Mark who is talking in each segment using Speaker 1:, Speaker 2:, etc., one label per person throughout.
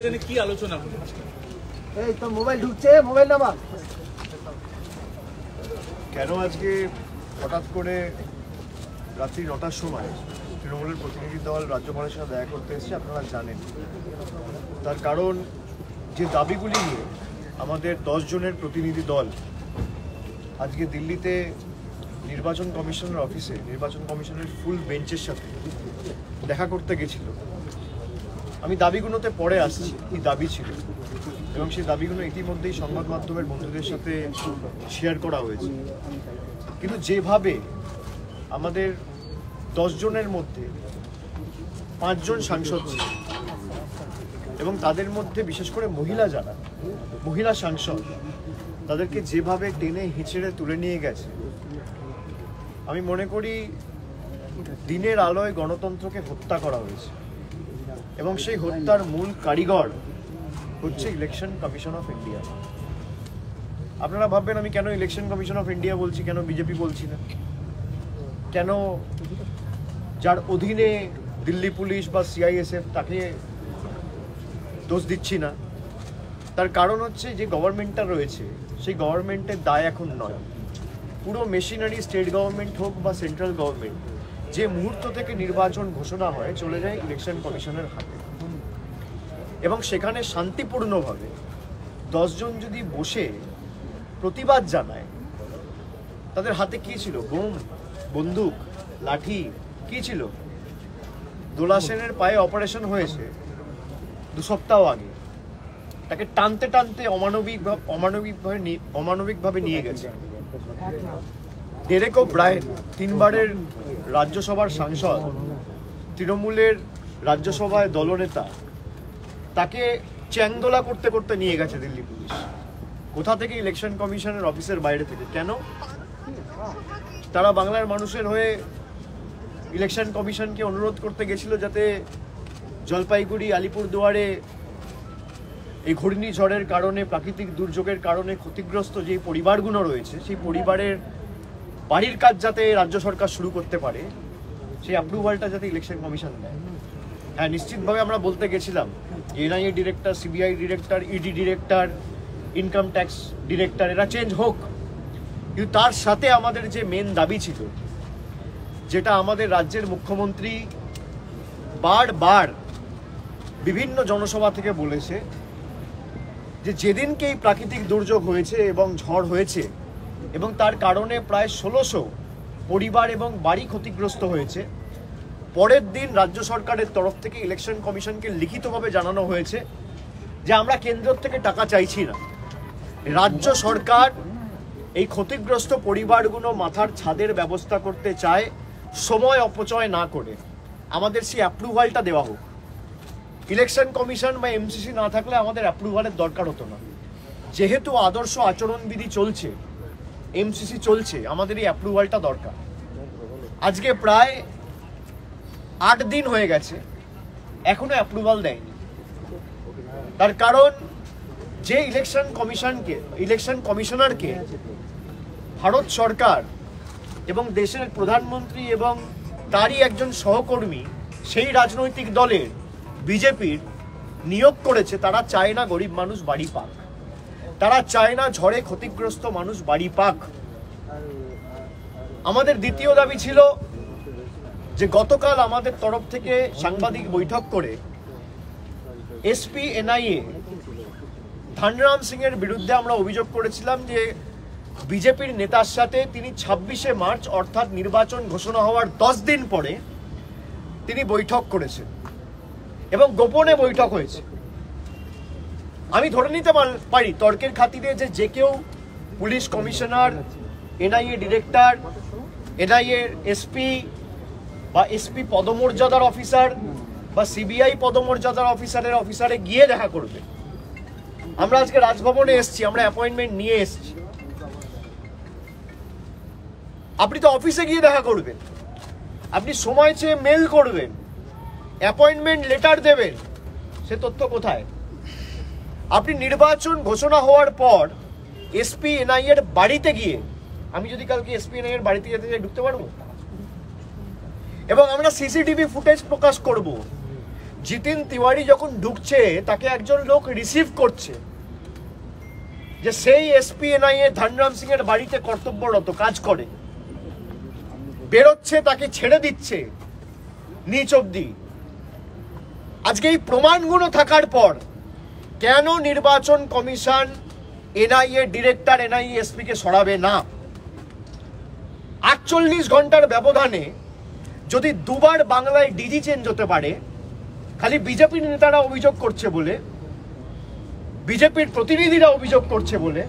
Speaker 1: কি আলোচনা হলো?
Speaker 2: এই তো মোবাইল ঢুকছে, মোবাইল নাম্বার
Speaker 3: কেন আজকে হঠাৎ করে রাত্রি 9টার সময় তৃণমূলের প্রতিনিধি দল রাজ্যপালের সাথে দেখা করতে এসেছে আপনারা জানেন। তার কারণ যে দাবিগুলি নিয়ে আমাদের 10 জনের প্রতিনিধি দল আজকে দিল্লিতে নির্বাচন কমিশনের অফিসে নির্বাচন কমিশনের ফুল বেঞ্চের সাথে দেখা করতে গেছিল। আমি দাবিগুলোতে পরে আসছি, কি দাবি ছিল এবং সেই দাবিগুলো ইতিমধ্যেই সংবাদ মাধ্যমের বন্ধুদের সাথে শেয়ার করা হয়েছে। কিন্তু যেভাবে আমাদের 10 জনের মধ্যে 5 জন সাংসদ ছিল এবং তাদের মধ্যে বিশেষ করে মহিলা সাংসদ তাদেরকে যেভাবে টেনে হিঁচড়ে তুলে নিয়ে গেছে, আমি মনে করি দিনের আলোয় গণতন্ত্রকে হত্যা করা হয়েছে এবং সেই হত্যার মূল কারিগর হচ্ছে ইলেকশন কমিশন অফ ইন্ডিয়া। আপনারা ভাববেন আমি কেন ইলেকশন কমিশন অফ ইন্ডিয়া বলছি, কেন বিজেপি বলছি না, কেন যার অধীনে দিল্লি পুলিশ বা সিআইএসএফ তাকে দোষ দিচ্ছি না। তার কারণ হচ্ছে যে গভর্নমেন্টটা রয়েছে সেই গভর্নমেন্টের দায় এখন নয়। পুরো মেশিনারি স্টেট গভর্নমেন্ট হোক বা সেন্ট্রাল গভর্নমেন্ট যে মুহূর্ত থেকে নির্বাচন ঘোষণা হয় চলে যায় ইলেকশন কমিশনের হাতে এবং সেখানে শান্তিপূর্ণভাবে 10 জন যদি বসে প্রতিবাদ জানায়, তাদের হাতে কি ছিল? বোম, বন্দুক, লাঠি, কি ছিল? দোলা সেনের পায়ে অপারেশন হয়েছে 2 সপ্তাহ আগে, তাকে টানতে টানতে অমানবিকভাবে নিয়ে গেছে। ডেরেক ওব্রায়েন 3 বারের রাজ্যসভার সাংসদ, তৃণমূলের রাজ্যসভায় দলনেতা, তাকে চ্যাংদোলা করতে করতে নিয়ে গেছে দিল্লি পুলিশ। কোথা থেকে? ইলেকশন কমিশনের অফিসের বাইরে থেকে। কেন? তারা বাংলার মানুষের হয়ে ইলেকশন কমিশনকে অনুরোধ করতে গেছিল যাতে জলপাইগুড়ি, আলিপুরদুয়ারে এই ঘূর্ণিঝড়ের কারণে, প্রাকৃতিক দুর্যোগের কারণে ক্ষতিগ্রস্ত যে পরিবারগুলো রয়েছে সেই পরিবারের বাড়ির কাজ যাতে রাজ্য সরকার শুরু করতে পারে, সেই অ্যাপ্রুভালটা যাতে ইলেকশন কমিশন দেয়। হ্যাঁ, নিশ্চিতভাবে আমরা বলতে গেছিলাম NIA director, CBI director, ED director, income tax director এরা চেঞ্জ হোক, কিন্তু তার সাথে আমাদের যে মেন দাবি ছিল, যেটা আমাদের রাজ্যের মুখ্যমন্ত্রী বারবার বিভিন্ন জনসভা থেকে বলেছে, যে যেদিনকে এই প্রাকৃতিক দুর্যোগ হয়েছে এবং ঝড় হয়েছে এবং তার কারণে প্রায় 1600 পরিবার এবং বাড়ি ক্ষতিগ্রস্ত হয়েছে, পরের দিন রাজ্য সরকারের তরফ থেকে ইলেকশন কমিশনকে লিখিতভাবে জানানো হয়েছে যে আমরা কেন্দ্র থেকে টাকা চাইছি না, রাজ্য সরকার এই ক্ষতিগ্রস্ত পরিবারগুলো মাথার ছাদের ব্যবস্থা করতে চায়, সময় অপচয় না করে আমাদের সেই অ্যাপ্রুভালটা দেওয়া হোক। ইলেকশন কমিশন বা এমসিসি না থাকলে আমাদের অ্যাপ্রুভালের দরকার হতো না। যেহেতু আদর্শ আচরণবিধি চলছে, এমসিসি চলছে, আমাদের এই অ্যাপ্রুভালটা দরকার। আজকে প্রায় 8 দিন হয়ে গেছে, এখনো অ্যাপ্রুভাল দেয়নি। তার কারণ যে ইলেকশন কমিশনারকে ভারত সরকার এবং দেশের প্রধানমন্ত্রী এবং তারই একজন সহকর্মী সেই রাজনৈতিক দলের বিজেপির নিয়োগ করেছে, তারা চায় না গরিব মানুষ বাড়ি পাক, তারা চায় না ঝড়ে ক্ষতিগ্রস্ত মানুষ বাড়ি পাক। আমাদের দ্বিতীয় দাবি ছিল যে গতকাল আমাদের তরফ থেকে সাংবাদিক বৈঠক করে এসপি এনআইএ ধনরাম সিং এর বিরুদ্ধে আমরা অভিযোগ করেছিলাম যে বিজেপির নেতার সাথে তিনি 26শে মার্চ অর্থাৎ নির্বাচন ঘোষণা হওয়ার 10 দিন পরে তিনি বৈঠক করেছেন এবং গোপনে বৈঠক হয়েছে। আমি ধরে নিতে পারি তর্কের খাতিরে যে কেউ police commissioner, NIA director, NIA SP বা এসপি পদমর্যাদার অফিসার বা সিবিআই পদমর্যাদার অফিসারে গিয়ে দেখা করবে। আমরা আজকে রাজভবনে এসেছি, আমরা অ্যাপয়েন্টমেন্ট নিয়ে এসেছি। আপনি তো অফিসে গিয়ে দেখা করবেন, আপনি সময় চেয়ে মেল করবেন, অ্যাপয়েন্টমেন্ট লেটার দেবেন, সে তথ্য কোথায়? আপনি নির্বাচন ঘোষণা হওয়ার পর এসপি এনআইএ এর বাড়িতে গিয়ে, আমি যদি কালকে এসপি এনআইএ এর বাড়িতে যেতে চাই ঢুকতে পারবো? এবং আমরা সিসিটিভি ফুটেজ প্রকাশ করব জিতেন তিওয়ারি যখন ঢুকছে তাকে একজন লোক রিসিভ করছে, যে সেই এসপি এনআইএ ধনরাম সিং এর বাড়িতে কর্তব্যরত কাজ করে, বেরোচ্ছে তাকে ছেড়ে দিচ্ছে নিচ অব্দি। আজকে এই প্রমাণগুলো থাকার পর কেন নির্বাচন কমিশন এনআইএ ডিরেক্টর এনআইএ এসপি কে সরাবে না? 48 ঘন্টার ব্যবধানে যদি দুবার বাংলায় ডিজি চেঞ্জ হতে পারে, খালি বিজেপির নেতারা অভিযোগ করছে বলে, বিজেপির প্রতিনিধিরা অভিযোগ করছে বলে,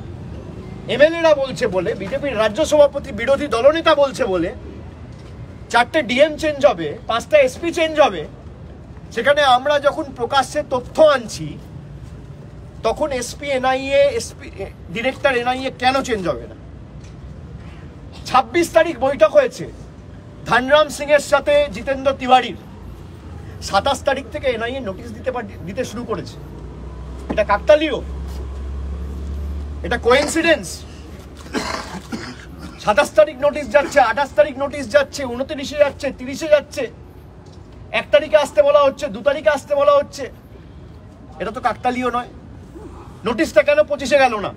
Speaker 3: এমএলএরা বলছে বলে, বিজেপির রাজ্য সভাপতি বিরোধী দলনেতা বলছে বলে 4টে ডিএম চেঞ্জ হবে, 5টা এসপি চেঞ্জ হবে, সেখানে আমরা যখন প্রকাশ্যে তথ্য আনছি তখন SP NIA SP director NIA কেন চেঞ্জ হবে না? 26 তারিখ বৈঠক হয়েছে ধনরাম সিং এর সাথে জিতেন্দ্র তিওয়ারির, 27 তারিখ থেকে এনআইএ নোটিশ দিতে শুরু করেছে। এটা কাকতালীয়? এটা কোইন্সিডেন্স? 27 তারিখ নোটিশ যাচ্ছে, 28 তারিখ নোটিশ যাচ্ছে, 29-এ যাচ্ছে, 30-এ যাচ্ছে, 1 তারিখে আসতে বলা হচ্ছে, 2 তারিখে আসতে বলা হচ্ছে। এটা তো কাকতালীয় নয়? নোটিশটা কেন 25-এ গেল না?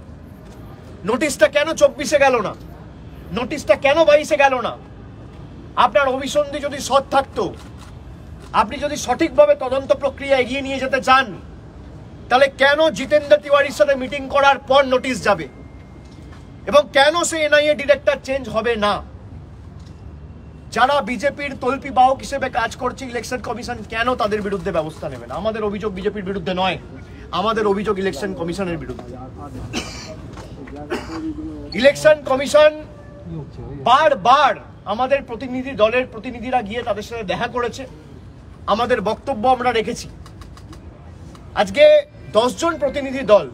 Speaker 3: নোটিশটা কেন 24-এ গেল না? নোটিশটা কেন 22-এ গেল না? আপনার অভিসন্ধি যদি সৎ থাকতো, আপনি যদি সঠিকভাবে তদন্ত প্রক্রিয়া এগিয়ে নিয়ে যেতে চান, তাহলে কেন জিতেন্দ্র তিওয়ারির সাথে মিটিং করার পর নোটিশ যাবে এবং কেন সে এনআইএ ডিরেক্টর চেঞ্জ হবে না? যারা বিজেপির তল্পি বাহক হিসেবে কাজ করছে ইলেকশন কমিশন কেন তাদের বিরুদ্ধে ব্যবস্থা নেবে না? আমাদের অভিযোগ বিজেপির বিরুদ্ধে নয়, আমাদের অভিযোগ ইলেকশন কমিশনের বিরুদ্ধে। ইলেকশন কমিশন বারবার আমাদের প্রতিনিধি দলের প্রতিনিধিরা গিয়ে তাদের সাথে দেখা করেছে, আমাদের বক্তব্য আমরা রেখেছি। আজকে 10 জন প্রতিনিধি দল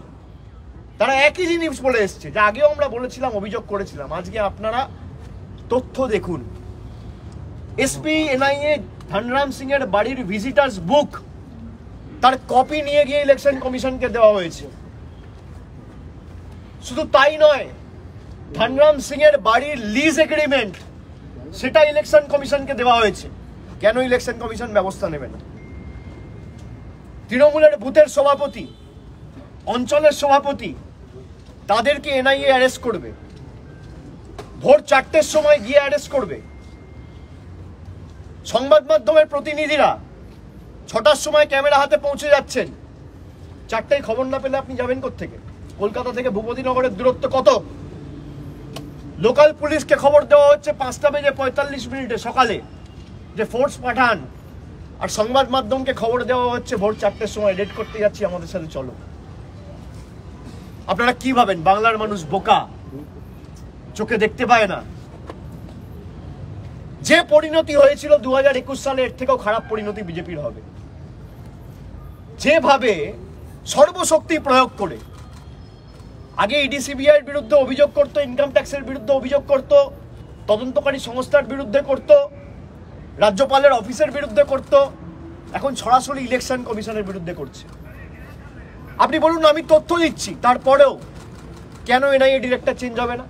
Speaker 3: তারা একই জিনিস বলে এসছে, যা আগেও আমরা বলেছিলাম, অভিযোগ করেছিলাম। আজকে আপনারা তথ্য দেখুন, এসপি এনআইএ ধনরাম সিং এর বাড়ির ভিজিটার্স বুক, তার কপি নিয়ে গিয়ে ইলেকশন কমিশনকে দেওয়া হয়েছে। শুধু তাই নয়, ধনরাম সিং এর বাড়ির লিজ এগ্রিমেন্ট, সেটা ইলেকশন কমিশনকে দেওয়া হয়েছে। কেন ইলেকশন কমিশন ব্যবস্থা নেবে না? তৃণমূলের বুথের সভাপতি, অঞ্চলের সভাপতি, তাদেরকে এনআইএ অ্যারেস্ট করবে, ভোর 4টের সময় গিয়ে অ্যারেস্ট করবে। সংবাদ মাধ্যমের প্রতিনিধিরা 6টার সময় ক্যামেরা হাতে পৌঁছে যাচ্ছেন, 4টায় খবর না পেলে আপনি যাবেন কোত্থেকে? কলকাতা থেকে ভূপতিনগরের দূরত্ব কত? লোকাল পুলিশকে খবর দেওয়া হচ্ছে 5:45 সকালে যে ফোর্স পাঠান, আর সংবাদ মাধ্যমকে খবর দেওয়া হচ্ছে ভোর 4টের সময় রেড করতে যাচ্ছি, আমাদের সাথে চলো। আপনারা কি ভাবেন বাংলার মানুষ বোকা, চোখে দেখতে পায় না? যে পরিণতি হয়েছিল 2021 সালে, এর থেকেও খারাপ পরিণতি বিজেপির হবে। যেভাবে সর্বশক্তি প্রয়োগ করে আগে ইডি সিবিআই এর বিরুদ্ধে অভিযোগ করতো, ইনকাম ট্যাক্সের বিরুদ্ধে অভিযোগ করতো, তদন্তকারী সংস্থার বিরুদ্ধে করতো, রাজ্যপালের অফিসের বিরুদ্ধে করতো, এখন সরাসরি ইলেকশন কমিশনের বিরুদ্ধে করছে। আপনি বলুন, আমি তথ্য দিচ্ছি, তারপরেও কেন এনআইএ ডিরেক্টর চেঞ্জ হবে না?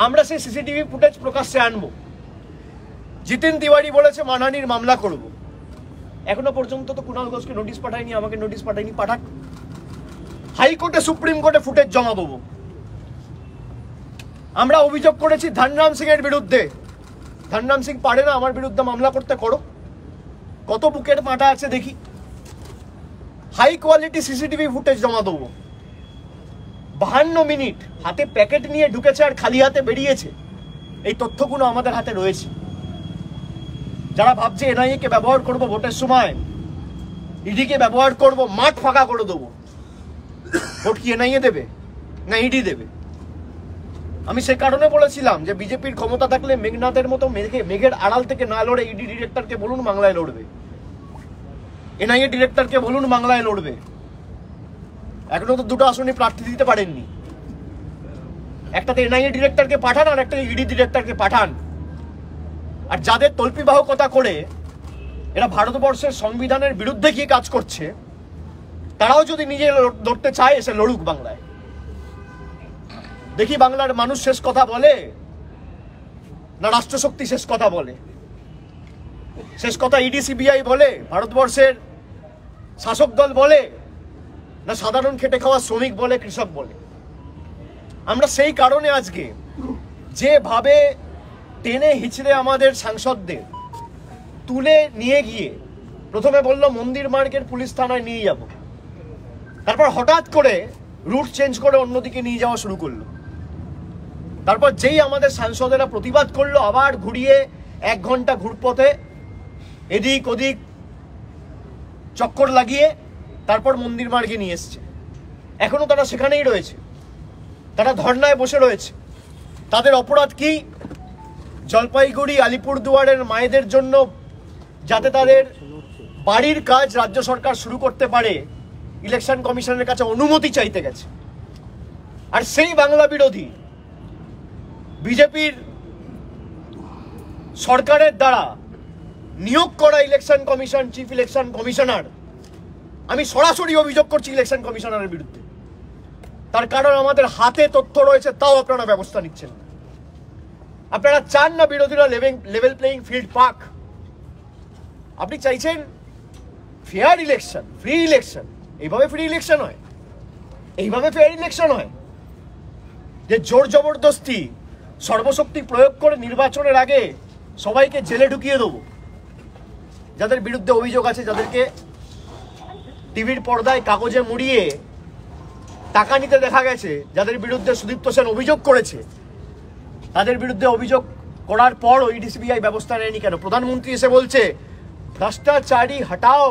Speaker 3: আমরা সেই সিসিটিভি ফুটেজ প্রকাশ্যে আনবো। জিতেন তিওয়ারি বলেছে মানহানির মামলা করব, এখনো পর্যন্ত তো কুণাল ঘোষকে নোটিশ পাঠায়নি, আমাকে নোটিশ পাঠায়নি। পাঠাক, হাইকোর্টে সুপ্রিম কোর্টে ফুটেজ জমা দেবো। আমরা অভিযোগ করেছি ধনরাম সিং এর বিরুদ্ধে, ধনরাম সিং পারে না আমার বিরুদ্ধে মামলা করতে, করো, কত বুকের পাটা আছে দেখি। হাই কোয়ালিটি সিসিটিভি ফুটেজ জমা দেবো। 52 মিনিট হাতে প্যাকেট নিয়ে ঢুকেছে আর খালি হাতে বেরিয়েছে, এই তথ্যগুলো আমাদের হাতে রয়েছে। যারা ভাবছে এনআইএ কে ব্যবহার করবো ভোটের সময়, ইডি কে ব্যবহার করবো, মাঠ ফাঁকা করে দেবো, ভোট কি এনআইএ দেবে না ইডি দেবে? আমি সে কারণে বলেছিলাম যে বিজেপির ক্ষমতা থাকলে মেঘনাথের মতো মেঘের আড়াল থেকে না লড়ে ইডি ডিরেক্টরকে বলুন বাংলায় লড়বে, এনআইএ ডিরেক্টরকে বলুন বাংলায় লড়বে। এখনো তো 2টো আসনে প্রার্থী দিতে পারেননি, একটাতে এনআইএ ডিরেক্টরকে পাঠান আর একটা ইডি ডিরেক্টরকে পাঠান। আর যাদের তল্পিবাহকতা করে এরা ভারতবর্ষের সংবিধানের বিরুদ্ধে গিয়ে কাজ করছে, তারাও যদি নিজে লড়তে চায় এসে লড়ুক বাংলায়। দেখি বাংলার মানুষ শেষ কথা বলে না রাষ্ট্রশক্তি শেষ কথা বলে? শেষ কথা ইডি সিবিআই বলে, ভারতবর্ষের শাসক দল বলে, না সাধারণ খেটে খাওয়া শ্রমিক বলে, কৃষক বলে। আমরা সেই কারণে আজকে যেভাবে টেনে হিচড়ে আমাদের সাংসদদের তুলে নিয়ে গিয়ে প্রথমে বলল মন্দির মার্গের পুলিশ থানায় নিয়ে যাব, তারপর হঠাৎ করে রুট চেঞ্জ করে অন্যদিকে নিয়ে যাওয়া শুরু করলো। তারপর যেই আমাদের সাংসদেরা প্রতিবাদ করলো, আবার ঘুরিয়ে 1 ঘন্টা ঘুরপথে এদিক ওদিক চক্কর লাগিয়ে তারপর মন্দির মার্গে নিয়ে এসছে। এখনো তারা সেখানেই রয়েছে, তারা ধর্নায় বসে রয়েছে। তাদের অপরাধ কি? জলপাইগুড়ি আলিপুরদুয়ারের মায়েদের জন্য যাতে তাদের বাড়ির কাজ রাজ্য সরকার শুরু করতে পারে, ইলেকশন কমিশনের কাছে অনুমতি চাইতে গেছে। আর সেই বাংলা বিরোধী বিজেপির সরকারের দ্বারা নিয়োগ করা election commission, chief election commissioner, আমি সরাসরি অভিযোগ করছি ইলেকশন কমিশনারের বিরুদ্ধে। তার কারণ আমাদের হাতে তথ্য রয়েছে, তাও আপনারা ব্যবস্থা নিচ্ছেন না। আপনারা চান না বিরোধীরা লেভেল প্লেইং ফিল্ড পাক। আপনি চাইছেন ফেয়ার ইলেকশন, ফ্রি ইলেকশন। এইভাবে ফ্রি ইলেকশন হয়? এইভাবে ফেয়ার ইলেকশন হয়? যে জোর জবরদস্তি সর্বশক্তি প্রয়োগ করে নির্বাচনের আগে সবাইকে জেলে ঢুকিয়ে দেবো, যাদের বিরুদ্ধে অভিযোগ আছে, যাদেরকে টিভির পর্দায় কাগজে মুড়িয়ে টাকা নিতে দেখা গেছে, যাদের বিরুদ্ধে সুদীপ্ত সেন অভিযোগ করেছে, তাদের বিরুদ্ধে অভিযোগ করার পরও ইডিসিবিআই ব্যবস্থা নেয়নি কেন? প্রধানমন্ত্রী এসে বলছে भ्रष्टाचारी हटाओ,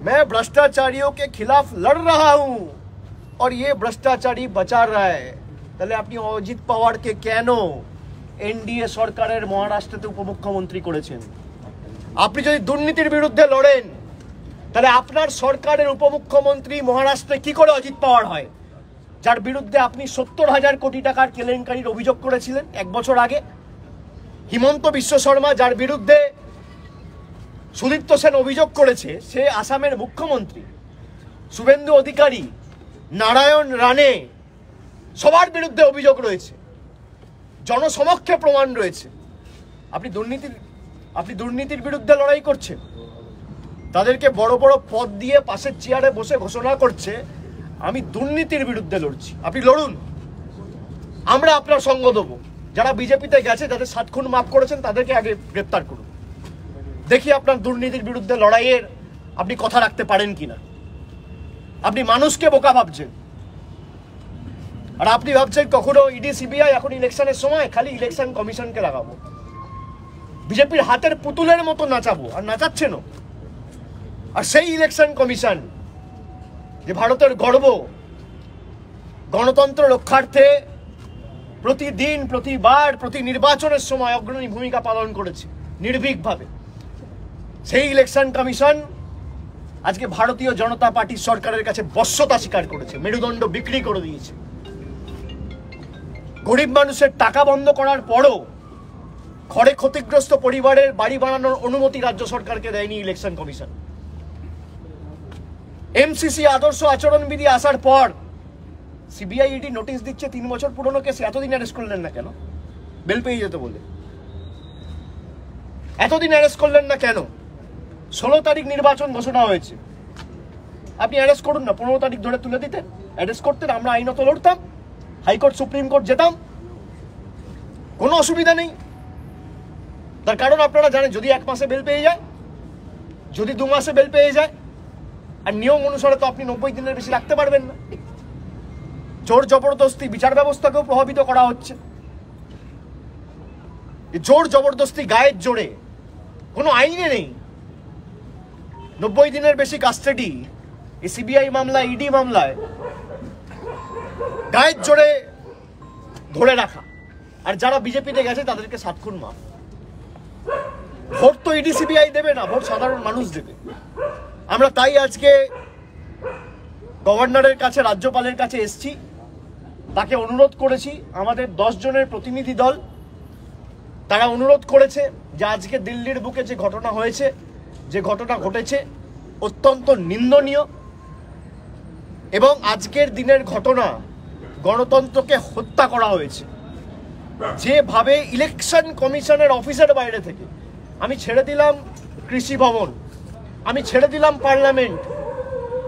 Speaker 3: मैं भ्रष्टाचारियों के खिलाफ लड़ रहा हूं और ये भ्रष्टाचारी बचा रहा है। তাহলে আপনি অজিত পাওয়ারকে কেন এনডিএ সরকারের মহারাষ্ট্রতে উপমুখ্যমন্ত্রী করেছেন? আপনি যদি দুর্নীতির বিরুদ্ধে লড়েন, তাহলে আপনার সরকারের উপমুখ্যমন্ত্রী মহারাষ্ট্রে কি করে অজিত পাওয়ার হয়, যার বিরুদ্ধে আপনি 70,000 কোটি টাকার কেলেঙ্কারির অভিযোগ করেছিলেন 1 বছর আগে? হিমন্ত বিশ্ব শর্মা, যার বিরুদ্ধে সুদীপ্ত সেন অভিযোগ করেছে, সে আসামের মুখ্যমন্ত্রী। শুভেন্দু অধিকারী, নারায়ণ রানে, সবার বিরুদ্ধে অভিযোগ রয়েছে, জনসমক্ষে প্রমাণ রয়েছে। আপনি দুর্নীতির বিরুদ্ধে লড়াই করছেন, তাদেরকে বড় বড় পদ দিয়ে পাশের চেয়ারে বসে ঘোষণা করছে আমি দুর্নীতির বিরুদ্ধে লড়ছি। আপনি লড়ুন, আমরা আপনার সঙ্গ দেবো। যারা বিজেপিতে গেছে, যাদের 7 খুন মাফ করেছেন, তাদেরকে আগে গ্রেপ্তার করুন। দেখি আপনার দুর্নীতির বিরুদ্ধে লড়াইয়ের আপনি কথা রাখতে পারেন কিনা। আপনি মানুষকে বোকা ভাবছেন, আর আপনি ভাবছেন কখনো ইডি সিবিআই এখন ইলেকশনের সময় খালি ইলেকশন কমিশনকে লাগাবো, বিজেপির হাতের পুতুলের মতো নাচাবো, আর নাচাচ্ছেনও। আর সেই ইলেকশন কমিশন যে ভারতের গর্ব, গণতন্ত্র রক্ষার্থে প্রতিদিন, প্রতিবার, প্রতি নির্বাচনের সময় অগ্রণী ভূমিকা পালন করেছে নির্ভীকভাবে, সেই ইলেকশন কমিশন আজকে ভারতীয় জনতা পার্টির সরকারের কাছে বশ্যতা স্বীকার করেছে, মেরুদণ্ড বিক্রি করে দিয়েছে। গরিব মানুষের টাকা বন্ধ করার পরও খড়ে ক্ষতিগ্রস্ত পরিবারের বাড়ি বানানোর অনুমতি রাজ্য সরকারকে দেয়নি ইলেকশন কমিশন। এমসিসি আদর্শ আচরণবিধি আসার পর সিবিআই ইডি নোটিশ দিচ্ছে 3 বছর পুরনো কেস, এতদিন অ্যারেস্ট করলেন না কেন? বেল পেয়ে যেত বলে এতদিন অ্যারেস্ট করলেন না কেন? 16 তারিখ নির্বাচন ঘোষণা হয়েছে, আপনি অ্যারেস্ট করুন না, 15 তারিখ ধরে তুলে দিতেন, অ্যারেস্ট করতেন, আমরা আইনত লড়তাম, হাইকোর্ট সুপ্রিম কোর্ট যেতাম, কোনো অসুবিধা নেই। তার কারণ আপনারা জানেন, যদি 1 মাসে বেল পেয়ে যায়, যদি 2 মাসে বেল পেয়ে যায়, আর নিয়ম অনুসারে তো আপনি 90 দিনের বেশি রাখতে পারবেন না। জোর জবরদস্তি বিচার ব্যবস্থাকেও প্রভাবিত করা হচ্ছে। জোর জবরদস্তি গায়ের জোরে কোনো আইনে নেই। 90 দিনের বেশি কাস্টাডি এই সিবিআই মামলায়, ইডি মামলায় গায়ের জোরে ধরে রাখা, আর যারা বিজেপিতে গেছে তাদেরকে 7 খুন মাফ। ভোট তো ইডি সিবিআই দেবে না, ভোট সাধারণ মানুষ দেবে। আমরা তাই আজকে গভর্নরের কাছে, রাজ্যপালের কাছে এসছি, তাকে অনুরোধ করেছি, আমাদের 10 জনের প্রতিনিধি দল, তারা অনুরোধ করেছে যে আজকে দিল্লির বুকে যে ঘটনা হয়েছে, যে ঘটনা ঘটেছে অত্যন্ত নিন্দনীয়, এবং আজকের দিনের ঘটনা গণতন্ত্রকে হত্যা করা হয়েছে। যেভাবে ইলেকশন কমিশনের অফিসের বাইরে থেকে, আমি ছেড়ে দিলাম কৃষি ভবন, আমি ছেড়ে দিলাম পার্লামেন্ট,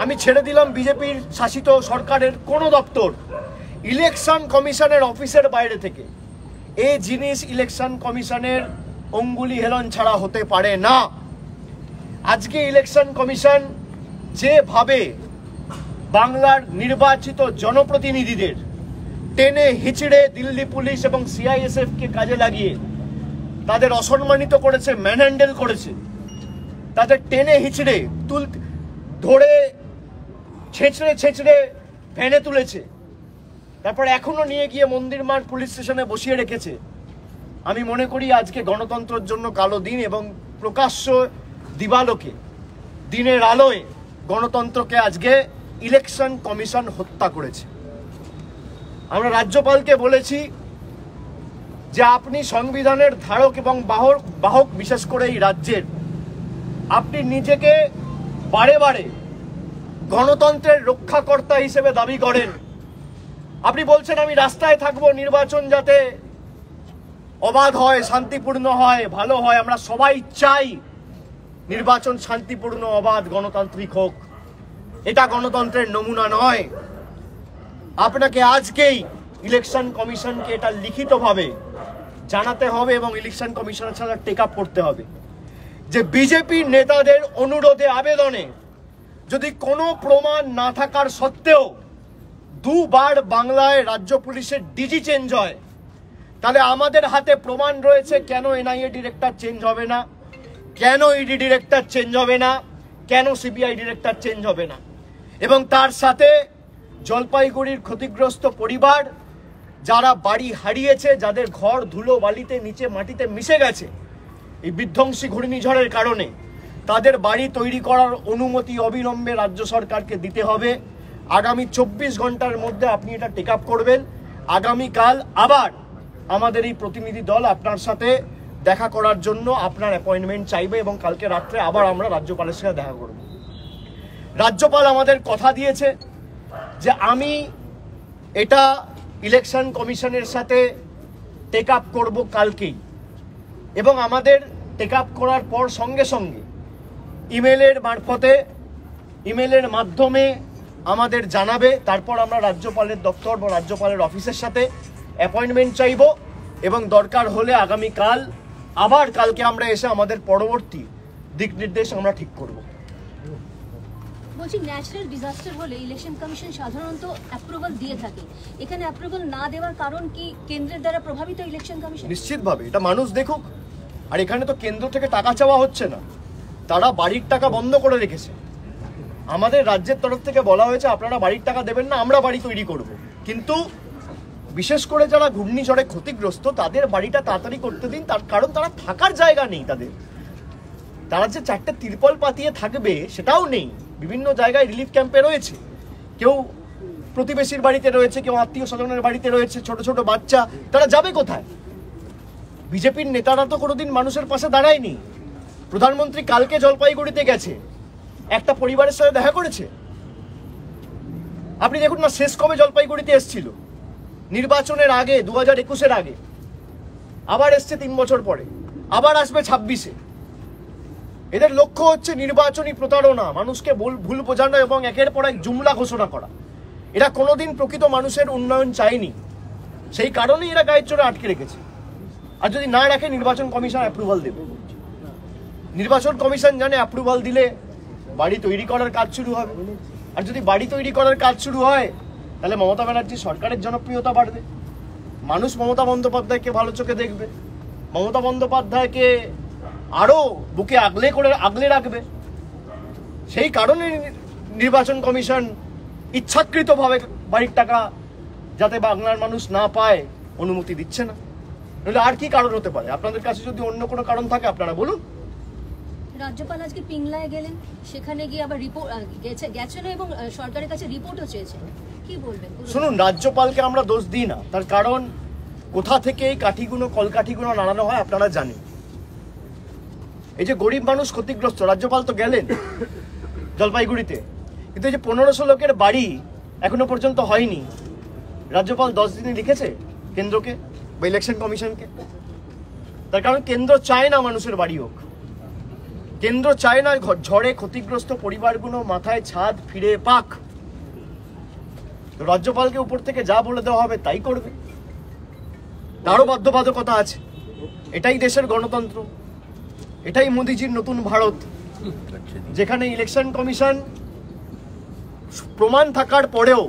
Speaker 3: আমি ছেড়ে দিলাম বিজেপির শাসিত সরকারের কোনো দপ্তর, ইলেকশন কমিশনের অফিসের বাইরে থেকে এই জিনিস ইলেকশন কমিশনের অঙ্গুলি হেলন ছাড়া হতে পারে না। আজকে ইলেকশন কমিশন যেভাবে বাংলার নির্বাচিত জনপ্রতিনিধিদের টেনে হিচড়ে দিল্লি পুলিশ এবং সিআইএসএফ কে কাজে লাগিয়ে তাদের অসম্মানিত করেছে, ম্যানহ্যান্ডেল করেছে, তাদের টেনে হিচড়ে ধরে ছেঁচড়ে ছেঁচড়ে ভ্যানে তুলেছে, তারপর এখনো নিয়ে গিয়ে মন্দির মাঠ পুলিশ স্টেশনে বসিয়ে রেখেছে। আমি মনে করি আজকে গণতন্ত্রের জন্য কালো দিন এবং প্রকাশ্য দিবালোকে দিনের আলোয় গণতন্ত্রকে আজকে ইলেকশন কমিশন হত্যা করেছে। আমরা রাজ্যপালকে বলেছি যে আপনি সংবিধানের ধারক এবং বাহক, বিশেষ করে এই রাজ্যের, আপনি নিজেকে বারে বারে গণতন্ত্রের রক্ষাকর্তা হিসেবে দাবি করেন। আপনি বলছেন আমি রাস্তায় থাকবো নির্বাচন যাতে অবাধ হয়, শান্তিপূর্ণ হয়, ভালো হয়। আমরা সবাই চাই নির্বাচন শান্তিপূর্ণ, অবাধ, গণতান্ত্রিক হোক। এটা গণতন্ত্রের নমুনা নয়। আপনাকে আজকেই ইলেকশন কমিশনকে এটা লিখিতভাবে জানাতে হবে এবং ইলেকশন কমিশনের সাথে টেক আপ করতে হবে যে বিজেপি নেতাদের অনুরোধে, আবেদনে যদি কোনো প্রমাণ না থাকার সত্ত্বেও দুবার বাংলায় রাজ্য পুলিশের ডিজি চেঞ্জ হয়, তাহলে আমাদের হাতে প্রমাণ রয়েছে কেন এনআইএ ডিরেক্টর চেঞ্জ হবে না, কেন ইডি ডিরেক্টর চেঞ্জ হবে না, কেন সিবিআই ডিরেক্টর চেঞ্জ হবে না। এবং তার সাথে জলপাইগুড়ির ক্ষতিগ্রস্ত পরিবার, যারা বাড়ি হারিয়েছে, যাদের ঘর ধুলো বালিতে নিচে মাটিতে মিশে গেছে এই বিধ্বংসী ঘূর্ণিঝড়ের কারণে, তাদের বাড়ি তৈরি করার অনুমতি অবিলম্বে রাজ্য সরকারকে দিতে হবে। আগামী 24 ঘন্টার মধ্যে আপনি এটা টেক আপ করবেন। আগামীকাল আবার আমাদের এই প্রতিনিধি দল আপনার সাথে দেখা করার জন্য আপনার অ্যাপয়েন্টমেন্ট চাইবে এবং কালকে রাত্রে আবার আমরা রাজ্যপালের সাথে দেখা করব। রাজ্যপাল আমাদের কথা দিয়েছে যে আমি এটা ইলেকশন কমিশনের সাথে টেক আপ করবো কালকেই, এবং আমাদের টেক আপ করার পর সঙ্গে সঙ্গে ইমেলের মাধ্যমে আমাদের জানাবে। তারপর আমরা রাজ্যপালের দপ্তর বা রাজ্যপালের অফিসের সাথে অ্যাপয়েন্টমেন্ট চাইব এবং দরকার হলে আগামীকাল আবার কালকে আমরা এসে আমাদের পরবর্তী দিক নির্দেশ আমরা ঠিক করব।
Speaker 1: বলছি, ন্যাচারাল ডিজাস্টার হলে ইলেকশন কমিশন সাধারণত অ্যাপ্রুভাল দিয়ে থাকে, এখানে অ্যাপ্রুভাল না দেওয়ার কারণ কি কেন্দ্রের দ্বারা প্রভাবিত ইলেকশন কমিশন?
Speaker 3: নিশ্চিতভাবে এটা মানুষ দেখুক। আর এখানে তো কেন্দ্র থেকে টাকা চাওয়া হচ্ছে না, তারা বাড়ির টাকা বন্ধ করে রেখেছে। আমাদের রাজ্যের তরফ থেকে বলা হয়েছে আপনারা বাড়ির টাকা দেবেন না, আমরা বাড়ি তৈরি করব। কিন্তু বিশেষ করে যারা ঘূর্ণিঝড়ে ক্ষতিগ্রস্ত তাদের বাড়িটা তাড়াতাড়ি করতে দিন, তার কারণ তারা থাকার জায়গা নেই। তারা যে 4টে তিরপল পাতিয়ে থাকবে সেটাও নেই। বিভিন্ন জায়গায় রিলিফ ক্যাম্পে রয়েছে, কেউ প্রতিবেশীর বাড়িতে রয়েছে, কেউ আত্মীয় স্বজনের বাড়িতে রয়েছে, ছোট ছোট বাচ্চা, তারা যাবে কোথায়? বিজেপির নেতারা তো কোনোদিন মানুষের পাশে দাঁড়ায়নি। প্রধানমন্ত্রী কালকে জলপাইগুড়িতে গেছে, একটা পরিবারের সাথে দেখা করেছে। আপনি দেখুন না, শেষ কবে জলপাইগুড়িতে এসেছিল? নির্বাচনের আগে, 2021-এর আগে। আবার এসছে 3 বছর পরে, আবার আসবে 26-এ। এদের লক্ষ্য হচ্ছে নির্বাচনী প্রতারণা, মানুষকে ভুল বোঝানো এবং একের পর এক জুমলা ঘোষণা করা। এরা কোনোদিন প্রকৃত মানুষের উন্নয়ন চায়নি, সেই কারণেই এরা গায়ের জোরে আটকে রেখেছে। আর যদি না রাখে নির্বাচন কমিশন অ্যাপ্রুভাল দেবে। নির্বাচন কমিশন জানে অ্যাপ্রুভাল দিলে বাড়ি তৈরি করার কাজ শুরু হবে, আর যদি বাড়ি তৈরি করার কাজ শুরু হয় তাহলে মমতা ব্যানার্জি সরকারের জনপ্রিয়তা বাড়বে, মানুষ মমতা বন্দ্যোপাধ্যায়কে ভালো চোখে দেখবে, মমতা বন্দ্যোপাধ্যায়কে আরো বুকে আগলে রাখবে। সেই কারণে নির্বাচন কমিশন ইচ্ছাকৃতভাবে বাড়ির টাকা যাতে বাংলার মানুষ না পায় অনুমতি দিচ্ছে না। নইলে আর কি কারণ হতে পারে? আপনাদের কাছে যদি অন্য কোনো কারণ থাকে আপনারা বলুন।
Speaker 1: রাজ্যপাল আজকে পিংলায় গেলেন, সেখানে গিয়ে আবার রিপোর্ট গেছেন এবং সরকারের কাছে রিপোর্টও চেয়েছেন, কি বলবেন?
Speaker 3: শুনুন, রাজ্যপালকে আমরা দোষ দিই না, তার কারণ কোথা থেকে এই কাঠিগুলো কলকাঠিগুলো নাড়ানো হয় আপনারা জানেন। এই যে গরিব মানুষ ক্ষতিগ্রস্ত, রাজ্যপাল তো গেলেন জলপাইগুড়িতে, কিন্তু এই যে 1500 লোকের বাড়ি এখনো পর্যন্ত হয়নি, রাজ্যপাল 10 দিনে লিখেছে কেন্দ্রকে বা ইলেকশন কমিশনকে। তার কারণ কেন্দ্র চায় না মানুষের বাড়ি হোক, কেন্দ্র চায় না ঝড়ে ক্ষতিগ্রস্ত পরিবারগুলো মাথায় ছাদ ফিরে পাক। রাজ্যপালকে উপর থেকে যা বলে দেওয়া হবে তাই করবে, তারও বাধ্যবাধকতা আছে। এটাই দেশের গণতন্ত্র, এটাই মোদিজির নতুন ভারত, যেখানে ইলেকশন কমিশন প্রমাণ থাকার পরেও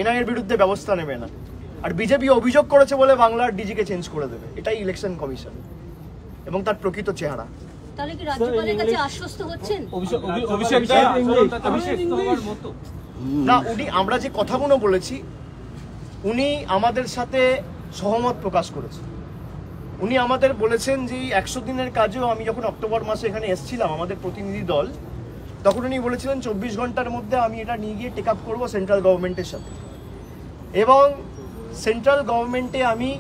Speaker 3: এনআইএর বিরুদ্ধে ব্যবস্থা নেবে না। আর বিজেপি অভিযোগ করেছে বলে বাংলার ডিজিকে চেঞ্জ করে দেবে। এটাই ইলেকশন কমিশন এবং তার প্রকৃত চেহারা।
Speaker 1: তাহলে কি রাজ্যপালের কাছে আশ্বস্ত হচ্ছেন?
Speaker 3: না, উনি আমরা যে কথাগুলো বলেছি উনি আমাদের সাথে সহমত প্রকাশ করেছেন। উনি আমাদের বলেছেন যে 100 দিনের কাজেও, আমি যখন অক্টোবর মাসে এখানে এসেছিলাম আমাদের প্রতিনিধি দল, তখন উনি বলেছিলেন 24 ঘন্টার মধ্যে আমি এটা নিয়ে গিয়ে টেক আপ করবো সেন্ট্রাল গভর্নমেন্টের সাথে, এবং সেন্ট্রাল গভর্নমেন্টে আমি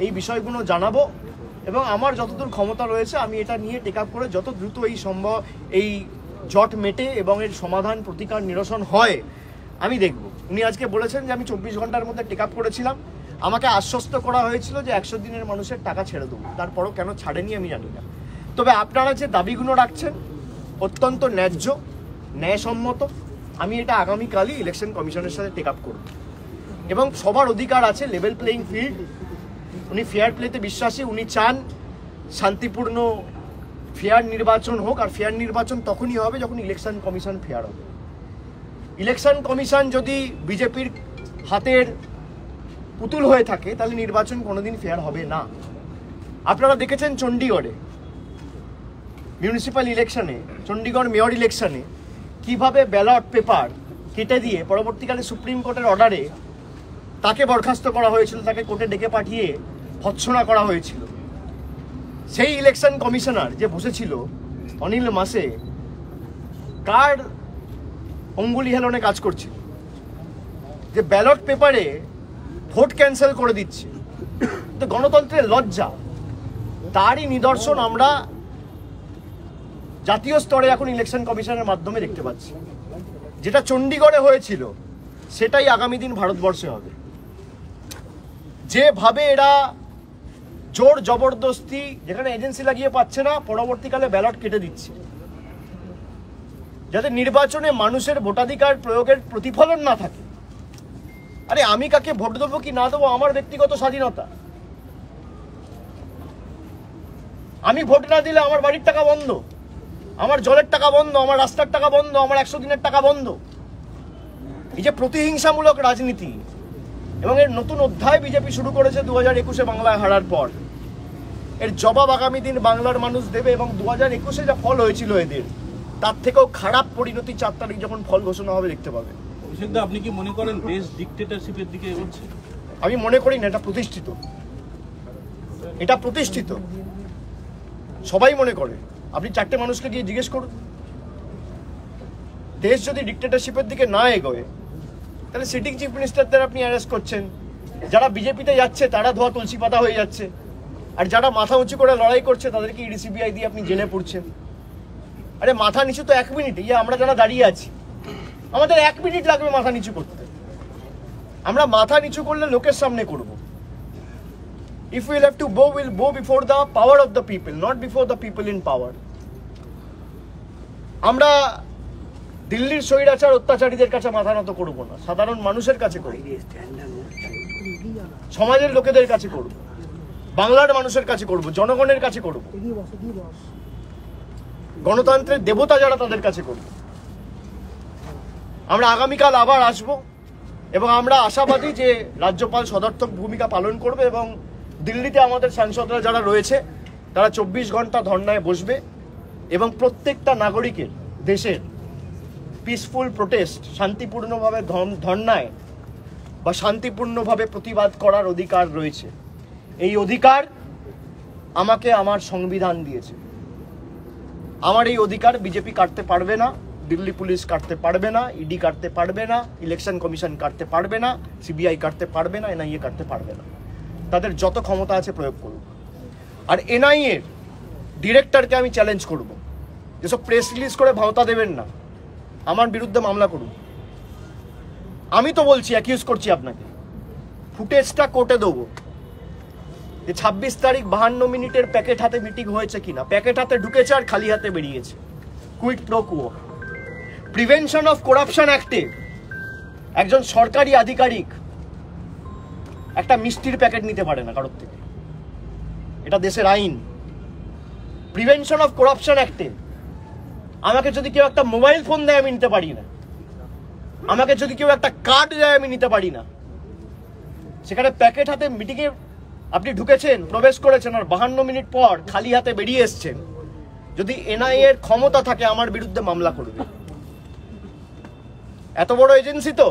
Speaker 3: এই বিষয়গুলো জানাবো, এবং আমার যতদূর ক্ষমতা রয়েছে আমি এটা নিয়ে টেক আপ করে যত দ্রুত এই সম্ভব এই জট মেটে এবং এর সমাধান প্রতিকার নিরসন হয় আমি দেখব। উনি আজকে বলেছেন যে আমি 24 ঘন্টার মধ্যে টেক আপ করেছিলাম, আমাকে আশ্বস্ত করা হয়েছিল যে 100 দিনের মানুষের টাকা ছেড়ে দেবো, তারপরও কেন ছাড়েনি আমি জানি না। তবে আপনারা যে দাবিগুলো রাখছেন অত্যন্ত ন্যায্য, ন্যায়সম্মত। আমি এটা আগামীকালই ইলেকশন কমিশনের সাথে টেক আপ করব, এবং সবার অধিকার আছে লেভেল প্লেইং ফিল্ড। উনি ফেয়ার প্লেতে বিশ্বাসী, উনি চান শান্তিপূর্ণ ফেয়ার নির্বাচন হোক, আর ফেয়ার নির্বাচন তখনই হবে যখন ইলেকশন কমিশন ফেয়ার হবে। ইলেকশন কমিশন যদি বিজেপির হাতের পুতুল হয়ে থাকে তাহলে নির্বাচন কোনোদিন ফেয়ার হবে না। আপনারা দেখেছেন চণ্ডীগড়ে মিউনিসিপ্যাল ইলেকশনে, চণ্ডীগড় মেয়র ইলেকশনে কিভাবে ব্যালট পেপার কেটে দিয়ে পরবর্তীকালে সুপ্রিম কোর্টের অর্ডারে তাকে বরখাস্ত করা হয়েছিল, তাকে কোর্টে ডেকে পাঠিয়ে ভৎসনা করা হয়েছিল। সেই ইলেকশন কমিশনার যে বসেছিল অনিল মাসে, কার অঙ্গুলি হেলনে কাজ করছিল, যে ব্যালট পেপারে ভোট ক্যান্সেল করে দিচ্ছে, তো গণতন্ত্রের লজ্জা। তারই নিদর্শন আমরা জাতীয় স্তরে এখন ইলেকশন কমিশনের মাধ্যমে দেখতে পাচ্ছি। যেটা চণ্ডীগড়ে হয়েছিল সেটাই আগামী দিন ভারতবর্ষে হবে। যেভাবে এরা জোর জবরদস্তি, যেখানে এজেন্সি লাগিয়ে পাচ্ছে না, পরবর্তীকালে ব্যালট কেটে দিচ্ছে, যাতে নির্বাচনে মানুষের ভোটাধিকার প্রয়োগের প্রতিফলন না থাকে। আরে আমি কাকে ভোট দেবো কি না দেবো আমার ব্যক্তিগত স্বাধীনতা। আমি ভোট না দিলে আমার বাড়ির টাকা বন্ধ, আমার জলের টাকা বন্ধ, আমার রাস্তার টাকা বন্ধ, আমার 100 দিনের টাকা বন্ধ। এই যে প্রতিহিংসামূলক রাজনীতি এবং এর নতুন অধ্যায় বিজেপি শুরু করেছে 2021-এ বাংলায় হারার পর, এর জবাব আগামী দিন বাংলার মানুষ দেবে। এবং 2021-এ যা ফল হয়েছিল এদের, তার থেকেও খারাপ পরিণতি 4 তারিখ যখন ফল ঘোষণা হবে দেখতে পাবে।
Speaker 4: আপনি কি মনে করেন দেশ ডিক্টেটরশিপের দিকে এগোচ্ছে?
Speaker 3: আমি মনে করি না, এটা প্রতিষ্ঠিত, এটা প্রতিষ্ঠিত, সবাই মনে করে। আপনি 4টে মানুষকে গিয়ে জিজ্ঞেস করুন, দেশ যদি ডিক্টেটরশিপের দিকে না এগোয় তাহলে সিটিং চিফ মিনিস্টারদের আপনি অ্যারেস্ট করছেন, যারা বিজেপিতে যাচ্ছে তারা ধোয়া তুলসী পাতা হয়ে যাচ্ছে, আর যারা মাথা উঁচু করে লড়াই করছে তাদেরকে ইডি সিবিআই দিয়ে আপনি জেলে পড়ছেন। আরে মাথা নিচু তো 1 মিনিট, আমরা যারা দাঁড়িয়ে আছি আমাদের 1 মিনিট লাগবে মাথা নিচু করতে। আমরা মাথা নিচু করলে লোকের সামনে করব। If we'll have to bow, we'll bow before the power of the people, not before the people in power. আমরা দিল্লির স্বৈরাচার অত্যাচারীদের কাছে মাথা নত করব না, সাধারণ মানুষের কাছে করব, সমাজের লোকেদের কাছে করব, বাংলার মানুষের কাছে করব, জনগণের কাছে করব, গণতন্ত্রের দেবতা যারা তাদের কাছে করব। আমরা আগামীকাল আবার আসব এবং আমরা আশাবাদী যে রাজ্যপাল সদর্থক ভূমিকা পালন করবে, এবং দিল্লিতে আমাদের সাংসদরা যারা রয়েছে তারা 24 ঘন্টা ধর্নায় বসবে, এবং প্রত্যেকটা নাগরিকের দেশের পিসফুল প্রোটেস্ট, শান্তিপূর্ণভাবে ধর্নায় বা শান্তিপূর্ণভাবে প্রতিবাদ করার অধিকার রয়েছে। এই অধিকার আমাকে আমার সংবিধান দিয়েছে। আমার এই অধিকার বিজেপি কাটতে পারবে না, দিল্লি পুলিশ কাটতে পারবে না, ইডি কাটতে পারবে না, ইলেকশন কমিশন কাটতে পারবে না, সিবিআই কাটতে পারবে না, এনআইএ কাটতে পারবে না। তাদের যত ক্ষমতা আছে প্রয়োগ করুক। আর এনআইএর ডিরেক্টরকে আমি চ্যালেঞ্জ করব, যেসব প্রেস রিলিজ করে ভাওতা দেবেন না, আমার বিরুদ্ধে মামলা করুন। আমি তো বলছি, অ্যাকিউজ করছি আপনাকে, ফুটেজটা কোর্টে দেবো যে 26 তারিখ 52 মিনিটের প্যাকেট হাতে মিটিং হয়েছে কিনা। প্যাকেট হাতে ঢুকেছে আর খালি হাতে বেরিয়েছে। Quid pro quo. Prevention of corruption অ্যাক্টে একজন সরকারি আধিকারিক একটা মিষ্টির প্যাকেট নিতে পারে না কারোর থেকে, এটা দেশের আইন। প্রিভেনশন অফ করাপশন অ্যাক্টে আমাকে যদি কেউ একটা মোবাইল ফোন দেয় আমি নিতে পারি না, আমাকে যদি কেউ একটা কার্ড দেয় আমি নিতে পারি না। সেখানে প্যাকেট হাতে মিটিংয়ে আপনি ঢুকেছেন, প্রবেশ করেছেন, আর 52 মিনিট পর খালি হাতে বেরিয়ে এসছেন, যদি এনআইএ এর ক্ষমতা থাকে আমার বিরুদ্ধে মামলা করবে। এত বড় এজেন্সি তো,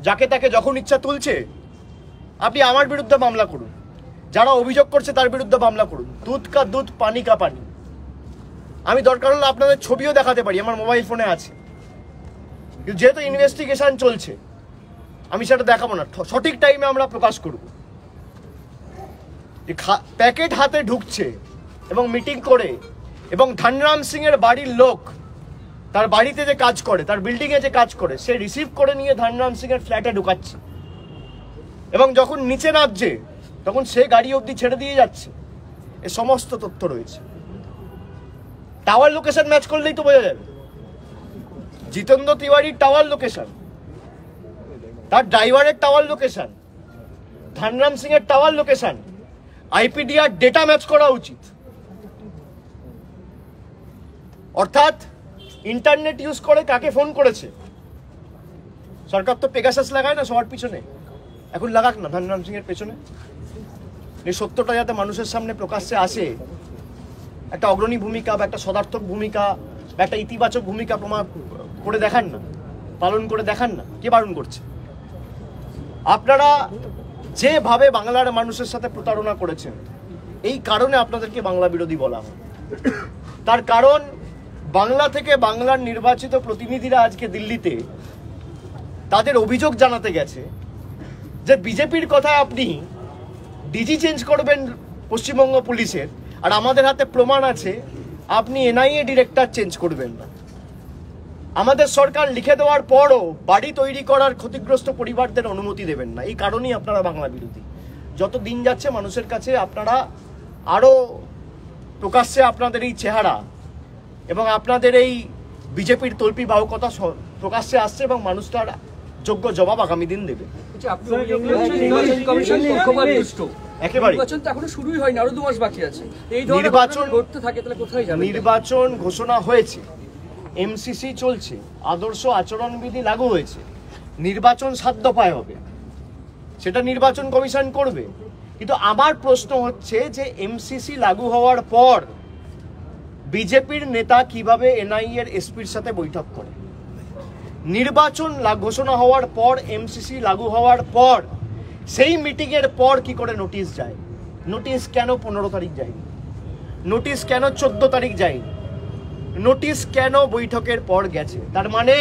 Speaker 3: যাকে তাকে যখন ইচ্ছা তুলছে। আপনি আমার বিরুদ্ধে মামলা করুন, যারা অভিযোগ করছে তার বিরুদ্ধে মামলা করুন, দুধ কা দুধ পানি কা পানি। আমি দরকার হলে আপনাদের ছবিও দেখাতে পারি, আমার মোবাইল ফোনে আছে। কিন্তু যেহেতু ইনভেস্টিগেশন চলছে আমি সেটা দেখাবো না, সঠিক টাইমে আমরা প্রকাশ করব। প্যাকেট হাতে ঢুকছে এবং মিটিং করে, এবং ধনরাম সিং এর বাড়ির লোক তার বাড়িতে যে কাজ করে, তার বিল্ডিং এ যে কাজ করে, সে রিসিভ করে নিয়ে ধনরাম সিং এর ফ্ল্যাটে ঢুকাচ্ছে, এবং যখন নিচে নামছে তখন সে গাড়ি অবধি ছেড়ে দিয়ে যাচ্ছে। এ সমস্ত তথ্য রয়েছে। টাওয়ার লোকেশন ম্যাচ করলেই তো বোঝা যাবে। জিতেন্দ্র তিওয়ারির টাওয়ার লোকেশন, তার ড্রাইভারের টাওয়ার লোকেশন, ধনরাম সিং এর tower location, IPDR data match করা উচিত। অর্থাৎ ইন্টারনেট ইউজ করে কাকে ফোন করেছে। সরকার তো পেগাসাস লাগায় না সবার পিছনে, এখন লাগাক না ধনরাম সিং এর পেছনে। এই সত্যটা যাতে মানুষের সামনে প্রকাশ্যে আসে, একটা অগ্রণী ভূমিকা বা একটা সদার্থক ভূমিকা বা একটা ইতিবাচক ভূমিকা প্রমাণ করে দেখান না, পালন করে দেখান না। কে বারণ করছে? আপনারা যেভাবে বাংলার মানুষের সাথে প্রতারণা করেছেন, এই কারণে আপনাদেরকে বাংলা বিরোধী বলা হয়। তার কারণ বাংলা থেকে বাংলার নির্বাচিত প্রতিনিধিরা আজকে দিল্লিতে তাদের অভিযোগ জানাতে গেছে যে বিজেপির কথায় আপনি ডিজি চেঞ্জ করবেন পশ্চিমবঙ্গ পুলিশের, আর আমাদের হাতে প্রমাণ আছে আপনি এনআইএ ডিরেক্টর চেঞ্জ করবেন না। আমাদের সরকার লিখে দেওয়ার পরও বাড়ি তৈরি করার ক্ষতিগ্রস্ত পরিবারদের অনুমতি দেবেন না। এই কারণেই আপনারা বাংলা বিরোধী। যত দিন যাচ্ছে মানুষের কাছে আপনারা আরো প্রকাশ্যে আপনাদের এই চেহারা এবং আপনাদের এই বিজেপির তল্পি বাহুকতা প্রকাশ্যে আসছে, এবং মানুষ তার যোগ্য জবাব আগামী দিন দেবে। নির্বাচন ঘোষণা হয়েছে, এমসিসি চলছে, আদর্শ আচরণবিধি লাগু হয়েছে, নির্বাচন 7 দফায় হবে, সেটা নির্বাচন কমিশন করবে। কিন্তু আমার প্রশ্ন হচ্ছে যে এমসিসি লাগু হওয়ার পর বিজেপির নেতা কিভাবে এনআইএ এর এসপির সাথে বৈঠক করে? নির্বাচন ঘোষণা হওয়ার পর, এমসিসি লাগু হওয়ার পর, সেই মিটিং এর পর কি করে নোটিশ যায়? নোটিশ কেন 15 তারিখ যায়নি? নোটিশ কেন 14 তারিখ যায়নি? নোটিশ কেন বৈঠকের পর গেছে? তার মানে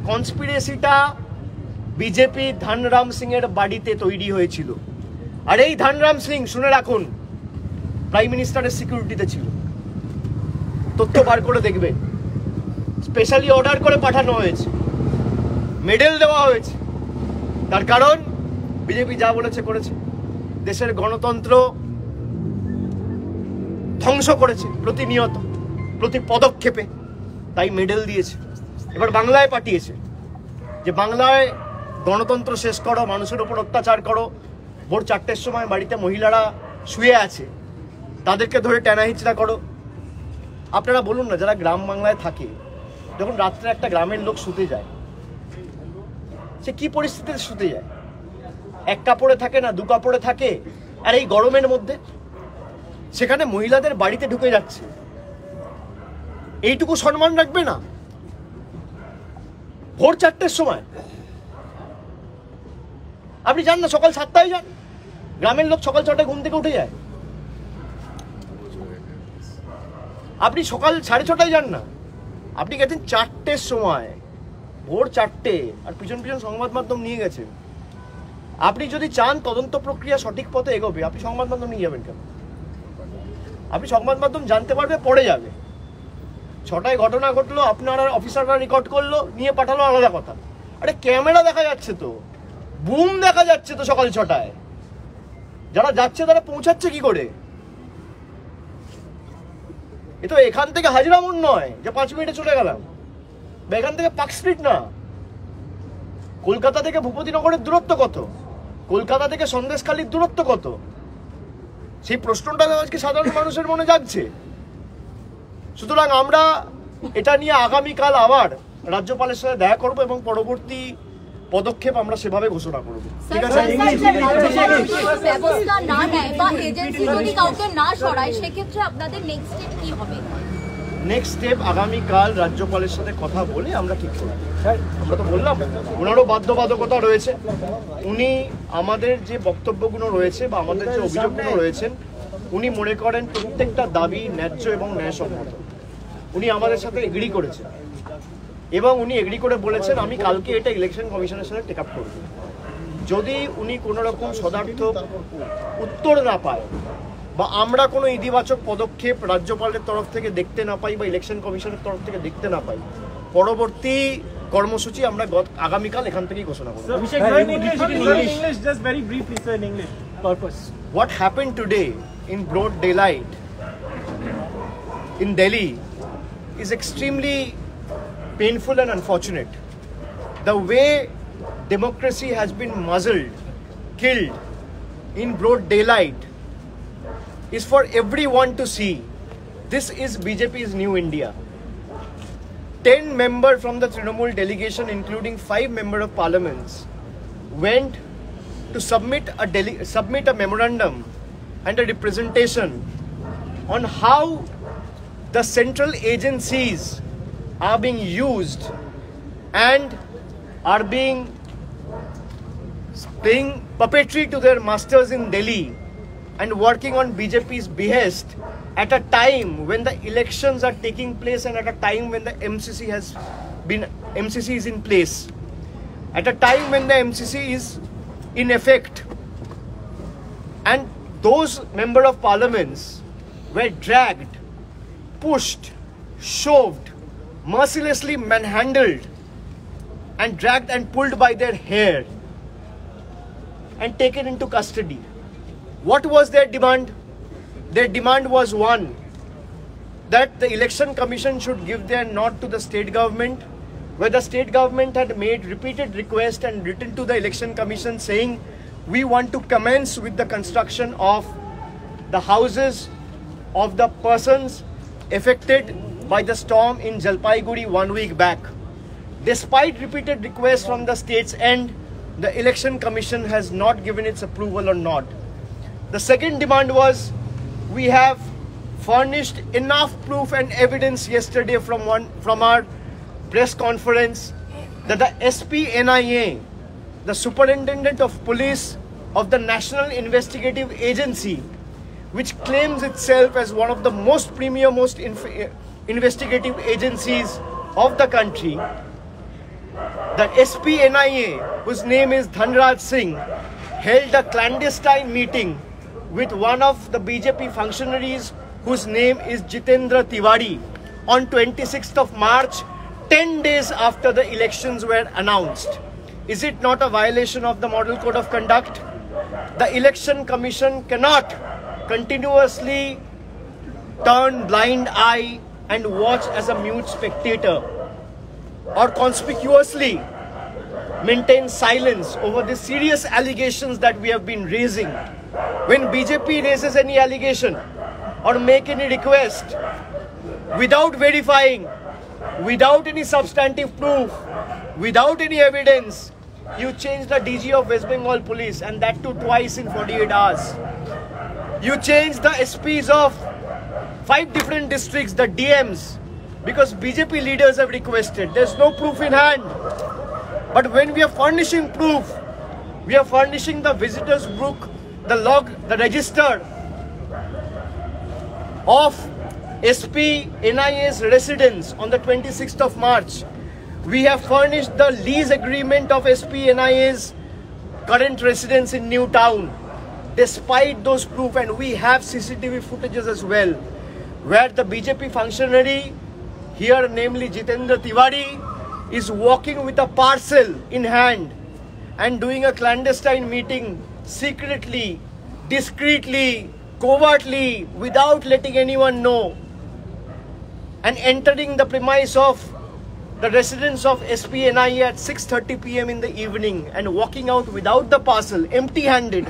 Speaker 3: কনস্পিরেসিটা বিজেপি ধনরাম সিং এর বাড়িতে তৈরি হয়েছিল। আর এই ধনরাম সিং, শুনে রাখুন, প্রাইম মিনিস্টারের সিকিউরিটিতে ছিল। তথ্য বার করে দেখবেন, স্পেশালি অর্ডার করে পাঠানো হয়েছে, মেডেল দেওয়া হয়েছে। তার কারণ বিজেপি যা বলেছে করেছে, দেশের গণতন্ত্র ধ্বংস করেছে প্রতিনিয়ত, প্রতি পদক্ষেপে, তাই মেডেল দিয়েছে। এবার বাংলায় পাঠিয়েছে যে বাংলায় গণতন্ত্র শেষ করো, মানুষের উপর অত্যাচার করো। ভোর 4টের সময় বাড়িতে মহিলারা শুয়ে আছে, তাদেরকে ধরে টানা হিচড়া করো। আপনারা বলুন না, যারা গ্রাম বাংলায় থাকে, যখন রাত্রে একটা গ্রামের লোক শুতে যায়, সে কি পরিস্থিতিতে শুতে যায়? এক কাপড়ে থাকে না, 2 কাপড়ে থাকে, আর এই গরমের মধ্যে সেখানে মহিলাদের বাড়িতে ঢুকে যাচ্ছে। এইটুকু সম্মান রাখবে না? ভোর 4টের সময় আপনি যান না, সকাল 7টায় যান, গ্রামের লোক সকাল 6টায় ঘুম থেকে উঠে যায়। আপনি সকাল 6:30টায় যান না, আপনি গেছেন 4টের সময়, ভোর 4টে, আর পিছন পিছন সংবাদ মাধ্যম নিয়ে গেছেন। আপনি যদি চান তদন্ত প্রক্রিয়া সঠিক পথে এগোবে, আপনি সংবাদ মাধ্যম নিয়ে যাবেন কেন? আপনি সংবাদ মাধ্যম জানতে পারবে, পড়ে যাবে। 6টায় ঘটনা ঘটলো, আপনারা অফিসাররা রেকর্ড করলো, নিয়ে পাঠালো, আলাদা কথা। আরে ক্যামেরা দেখা যাচ্ছে তো, বুম দেখা যাচ্ছে তো সকাল 6টায়। যারা যাচ্ছে তারা পৌঁছাচ্ছে কি করে? এ তো এখান থেকে হাজিরামন নয় যে 5 মিনিটে চলে গেলাম, বা এখান থেকে পার্ক স্ট্রিট না। কলকাতা থেকে ভূপতিনগরের দূরত্ব কত, কলকাতা থেকে সন্দেশখালীর দূরত্ব কত, সেই প্রশ্নটা আজকে সাধারণ মানুষের মনে জাগছে। সুতরাং আমরা এটা নিয়ে আগামীকাল আবার রাজ্যপালের সাথে দেখা করব এবং পরবর্তী পদক্ষেপ আমরা সেভাবে ঘোষণা করব। ঠিক আছে?
Speaker 1: ব্যবস্থা না নেয় বা এজেন্সি যদি কাউকে না সরায় সেক্ষেত্রে আপনাদের নেক্সট স্টেপ কি হবে?
Speaker 3: নেক্সট স্টেপ আগামীকাল রাজ্যপালের সাথে কথা বলে আমরা ঠিক করব। আমরা তো বললাম ওনারও বাধ্যবাধকতা রয়েছে, উনি আমাদের যে বক্তব্যগুলো রয়েছে বা আমাদের যে অভিযোগগুলো রয়েছেন উনি মনে করেন প্রত্যেকটা দাবি ন্যায্য এবং ন্যায়সম্মত। উনি আমাদের সাথে এগ্রি করেছেন এবং উনি এগ্রি করে বলেছেন আমি কালকে এটা ইলেকশন কমিশনের সাথে টেক আপ করব। যদি উনি কোনো রকম সদার্থক উত্তর না পায় বা আমরা কোনো ইতিবাচক পদক্ষেপ রাজ্যপালের তরফ থেকে দেখতে না পাই বা ইলেকশন কমিশনের তরফ থেকে দেখতে না পাই, পরবর্তী কর্মসূচি আমরা আগামীকাল এখান থেকেই ঘোষণা করব। What happened today in broad daylight in Delhi is extremely painful and unfortunate. The way democracy has been muzzled, killed in broad daylight is for everyone to see. This is BJP's new India. 10 members from the Trinamool delegation, including 5 members of parliaments, went to submit a memorandum and a representation on how the central agencies are being used and are being paying puppetry to their masters in Delhi and working on BJP's behest at a time when the elections are taking place and at a time when the MCC is in place, at a time when the MCC is in effect, and those members of parliaments were dragged, pushed, shoved, mercilessly manhandled and dragged and pulled by their hair and taken into custody. What was their demand? Their demand was one, that the election commission should give their nod to the state government, where the state government had made repeated requests and written to the election commission saying we want to commence with the construction of the houses of the persons affected by the storm in Jalpaiguri 1 week back. Despite repeated requests from the state's end, the election commission has not given its approval or nod. The second demand was, we have furnished enough proof and evidence yesterday from our press conference that the SP NIA, the Superintendent of Police of the National Investigative Agency, which claims itself as one of the most premier, most investigative agencies of the country, the SP NIA, whose name is Dhanraj Singh, held a clandestine meeting with one of the BJP functionaries whose name is Jitendra Tiwari on 26th of March, 10 days after the elections were announced. Is it not a violation of the Model Code of Conduct? The Election Commission cannot continuously turn blind eye and watch as a mute spectator, or conspicuously maintain silence over the serious allegations that we have been raising. When BJP raises any allegation or make any request without verifying, without any substantive proof, without any evidence, you change the DG of West Bengal Police, and that too twice in 48 hours. You change the SPs of 5 different districts, the DMs, because BJP leaders have requested. There's no proof in hand. But when we are furnishing proof, we are furnishing the visitors book, the log, the register of SP NIA's residence on the 26th of March. We have furnished the lease agreement of SP NIA's current residence in New Town. Despite those proof, and we have CCTV footages as well, where the BJP functionary, here namely Jitendra Tiwari, is walking with a parcel in hand and doing a clandestine meeting secretly, discreetly, covertly, without letting anyone know. and entering the premise of the residence of SPNIA at 6:30 p.m. in the evening and walking out without the parcel, empty-handed,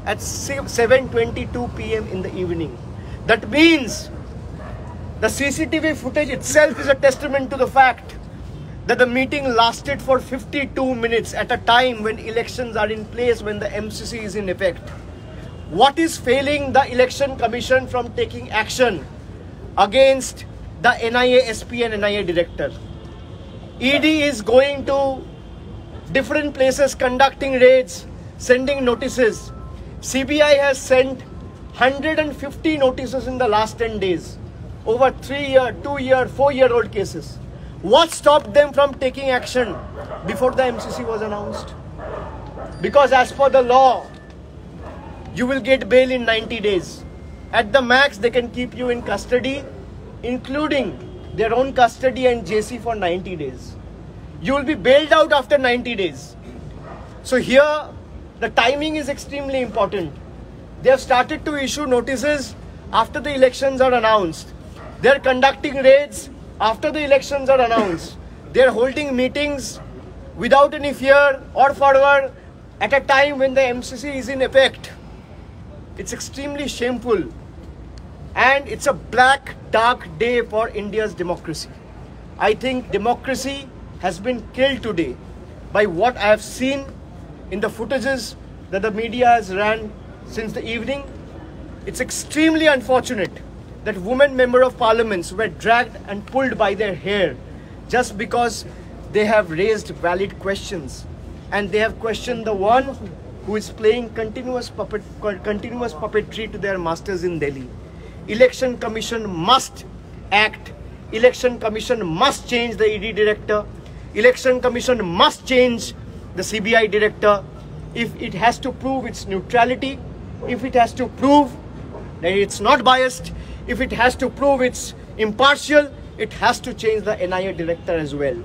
Speaker 3: at 7:22 p.m. in the evening. That means the CCTV footage itself is a testament to the fact that the meeting lasted for 52 minutes at a time when elections are in place, when the MCC is in effect. What is failing the Election Commission from taking action against the NIA SP and NIA director? ED is going to different places, conducting raids, sending notices. CBI has sent 150 notices in the last 10 days over 3-year, 2-year, 4-year-old cases. What stopped them from taking action before the MCC was announced? Because as per the law, you will get bail in 90 days. At the max, they can keep you in custody, including their own custody and JC for 90 days. You will be bailed out after 90 days. So here, the timing is extremely important. They have started to issue notices after the elections are announced. They are conducting raids after the elections are announced. They are holding meetings without any fear or fervor at a time when the MCC is in effect. It's extremely shameful. And it's a black, dark day for India's democracy. I think democracy has been killed today by what I have seen in the footages that the media has ran since the evening. It's extremely unfortunate that women members of parliaments were dragged and pulled by their hair just because they have raised valid questions. And they have questioned the one who is playing continuous puppetry to their masters in Delhi. Election Commission must act. Election Commission must change the ED director. Election Commission must change the CBI director. If it has to prove its neutrality, if it has to prove that it's not biased, if it has to prove it's impartial, it has to change the NIA director as well.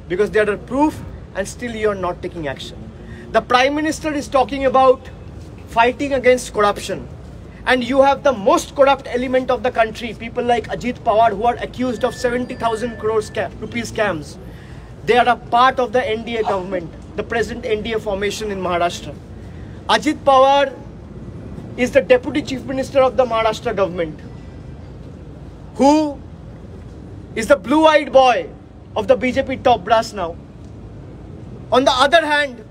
Speaker 3: Because they are the proof and still you are not taking action. The Prime Minister is talking about fighting against corruption. And you have the most corrupt element of the country, people like Ajit Pawar, who are accused of 70,000 crore rupees scams. They are a part of the NDA government, the present NDA formation in Maharashtra. Ajit Pawar is the Deputy Chief Minister of the Maharashtra government, who is the blue-eyed boy of the BJP top brass now. On the other hand,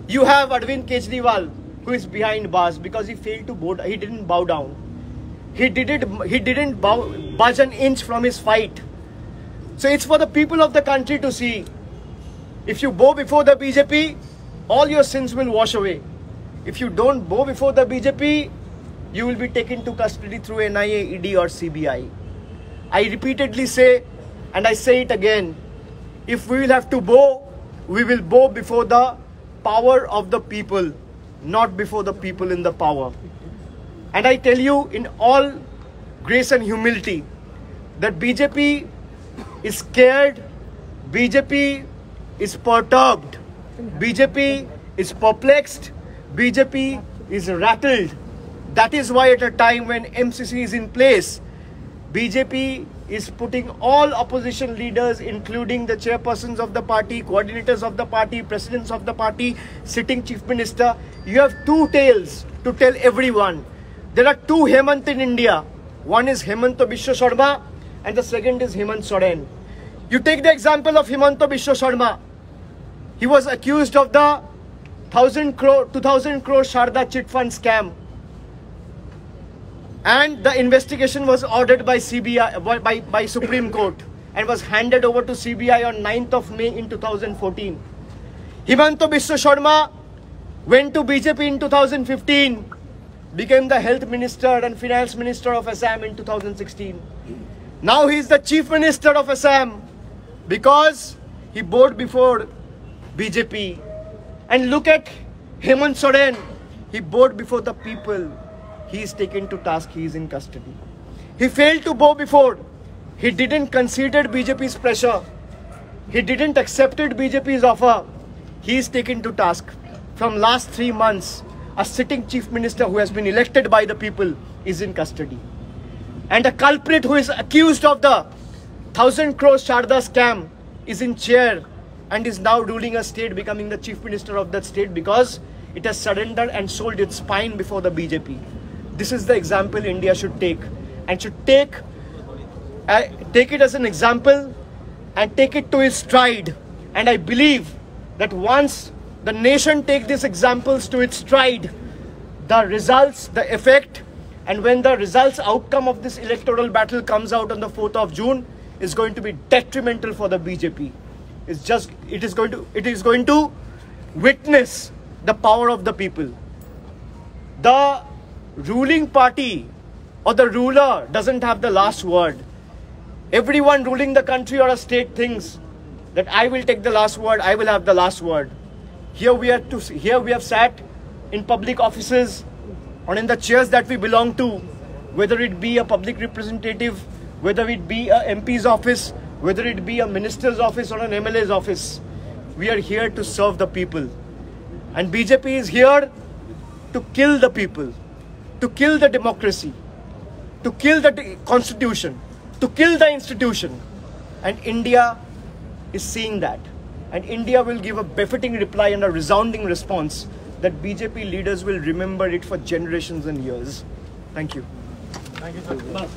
Speaker 3: you have Arvind Kejriwal, who is behind bars because he failed to bow. He didn't bow down. He didn't budge an inch from his fight. So it's for the people of the country to see. If you bow before the BJP, all your sins will wash away. If you don't bow before the BJP, you will be taken to custody through NIA, ED or CBI. I repeatedly say, and I say it again, if we will have to bow, we will bow before the power of the people, not before the people in the power. And I tell you in all grace and humility that BJP is scared, BJP is perturbed, BJP is perplexed, BJP is rattled. That is why at a time when MCC is in place, BJP is putting all opposition leaders, including the chairpersons of the party, coordinators of the party, presidents of the party, sitting chief minister. You have two tales to tell everyone. There are two Hemant in India. One is Hemanta Biswa Sarma and the second is Hemant Soren. You take the example of Hemanta Biswa Sarma. He was accused of the 2,000 crore Sharda chit fund scam. And the investigation was ordered by CBI, by Supreme Court and was handed over to CBI on 9th of May in 2014. Hemanta Biswa Sarma went to BJP in 2015, became the health minister and finance minister of Assam in 2016. Now he is the chief minister of Assam because he bowed before BJP. And look at Hemant Soren, he bowed before the people. He is taken to task, he is in custody. He failed to bow before. He didn't consider BJP's pressure. He didn't accepted BJP's offer. He is taken to task. From last 3 months, a sitting chief minister who has been elected by the people is in custody. And a culprit who is accused of the 1,000 crore Sharda scam is in chair and is now ruling a state, becoming the chief minister of that state because it has surrendered and sold its spine before the BJP. This is the example India should take, and should take it as an example and take it to its stride. And I believe that once the nation takes these examples to its stride, the results, the effect, and when the results outcome of this electoral battle comes out on the 4th of June, is going to be detrimental for the BJP. It is going to witness the power of the people. The ruling party or the ruler doesn't have the last word. Everyone ruling the country or a state thinks that I will take the last word, I will have the last word. Here we have sat in public offices or in the chairs that we belong to, whether it be a public representative, whether it be a MP's office, whether it be a minister's office or an MLA's office. We are here to serve the people. And BJP is here to kill the people, to kill the democracy, to kill the constitution, to kill the institution. And India is seeing that. And India will give a befitting reply and a resounding response that BJP leaders will remember it for generations and years. Thank you.
Speaker 4: Thank you, sir.